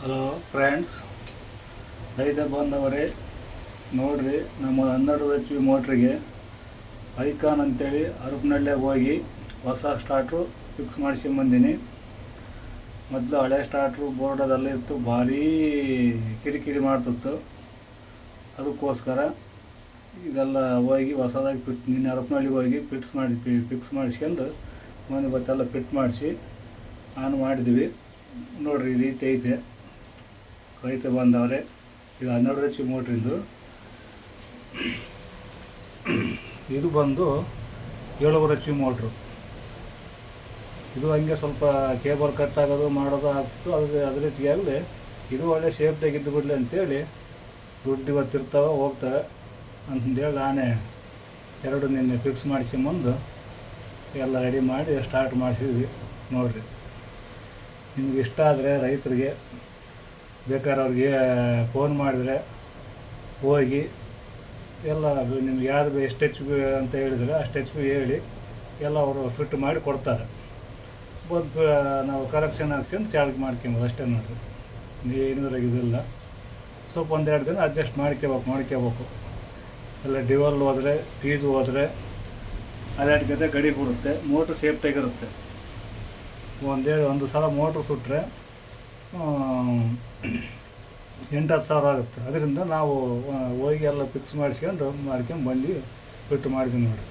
Hello friends, ರೈತ ಬಾಂಧವರೇ, ನೋಡ್ರಿ ನಮ್ಮ 12 HP ಮೋಟ್ರಿಗೆ ಐಕಾನ್ ಅಂತೇಳಿ ಹರಪನಹಳ್ಳಿಗೆ ಹೋಗಿ ಹೊಸ ಸ್ಟಾರ್ಟ್ರು ಫಿಕ್ಸ್ ಮಾಡಿಸ್ಕೊಂಬಂದೀನಿ. ಮೊದಲು ಹಳೆ ಸ್ಟಾರ್ಟ್ರು ಬೋರ್ಡದಲ್ಲೇ ಇತ್ತು, ಭಾರೀ ಕಿರಿಕಿರಿ ಮಾಡ್ತಿತ್ತು. ಅದಕ್ಕೋಸ್ಕರ ಇದೆಲ್ಲ ಹೋಗಿ ಹೊಸದಾಗಿ ನಿನ್ನೆ ಹರಪನಹಳ್ಳಿಗೆ ಹೋಗಿ ಫಿಕ್ಸ್ ಮಾಡಿಸ್ಕೊಂಡು ಮನೆ ಬತ್ತೆಲ್ಲ ಫಿಟ್ ಮಾಡಿಸಿ ಆನ್ ಮಾಡಿದ್ವಿ. ನೋಡಿರಿ, ಈ ರೀತಿ ಐತೆ. ರೈತ ಬಂದವರೇ, ಈಗ 12 HP ಮೋಟ್ರಿಂದು ಇದು ಬಂದು 7.5 HP ಮೋಟ್ರು. ಇದು ಹಂಗೆ ಸ್ವಲ್ಪ ಕೇಬಲ್ ಕಟ್ ಆಗೋದು ಮಾಡೋದು ಆಗ್ತಿತ್ತು. ಅದ್ರ ಹೆಚ್ಚಿಗಾಗಲಿ ಇದು ಒಳ್ಳೆ ಸೇಫ್ಟಿಯಾಗಿದ್ದು ಬಿಡಲಿ ಅಂತೇಳಿ ದುಡ್ಡು ಇವತ್ತಿರ್ತಾವೆ ಹೋಗ್ತವೆ ಅಂತಂದೇಳಿ ನಾನೇ ನಿನ್ನೆ ಫಿಕ್ಸ್ ಮಾಡಿಸ್ಕೊಂಬಂದು ಎಲ್ಲ ರೆಡಿ ಮಾಡಿ ಸ್ಟಾರ್ಟ್ ಮಾಡಿಸಿದ್ವಿ. ನೋಡಿರಿ, ನಿಮ್ಗೆ ಇಷ್ಟ ಆದರೆ ರೈತರಿಗೆ ಬೇಕಾದ್ರೆ ಅವ್ರಿಗೆ ಫೋನ್ ಮಾಡಿದರೆ ಹೋಗಿ ಎಲ್ಲ ನಿಮ್ಗೆ ಯಾರು ಎಷ್ಟು HP ಅಂತ ಹೇಳಿದರೆ ಅಷ್ಟು HP ಹೇಳಿ ಎಲ್ಲ ಅವರು ಫಿಟ್ ಮಾಡಿ ಕೊಡ್ತಾರೆ. ಬಂದು ನಾವು ಕಲೆಕ್ಷನ್ ಹಾಕ್ಸ್ಕೊಂಡು ಚಾರ್ಜ್ ಮಾಡ್ಕೊಬೋದು ಅಷ್ಟೇ. ನೋಡಿರಿ, ಏನಿದ್ರಾಗಿದಿಲ್ಲ. ಸ್ವಲ್ಪ 1-2 ದಿನ ಅಡ್ಜಸ್ಟ್ ಮಾಡ್ಕೋಬೇಕು. ಎಲ್ಲ ಡಿವಲ್ ಹೋದರೆ ಫೀಸ್ ಹೋದರೆ ಅಲ್ಲಾಡ್ಕತೆ ಗಡಿ ಬಿಡುತ್ತೆ. ಮೋಟ್ರ್ ಸೇಫ್ಟಿಯಾಗಿರುತ್ತೆ. ಒಂದು ಸಲ ಮೋಟ್ರ್ ಸುಟ್ಟರೆ 8-10 ಸಾವಿರ ಆಗುತ್ತೆ. ಅದರಿಂದ ನಾವು ಹೋಗಿ ಎಲ್ಲ ಫಿಕ್ಸ್ ಮಾಡ್ಕೊಂಡು ಬಂದು ಫಿಟ್ ಮಾಡಿದ್ವಿ. ನೋಡಿರಿ.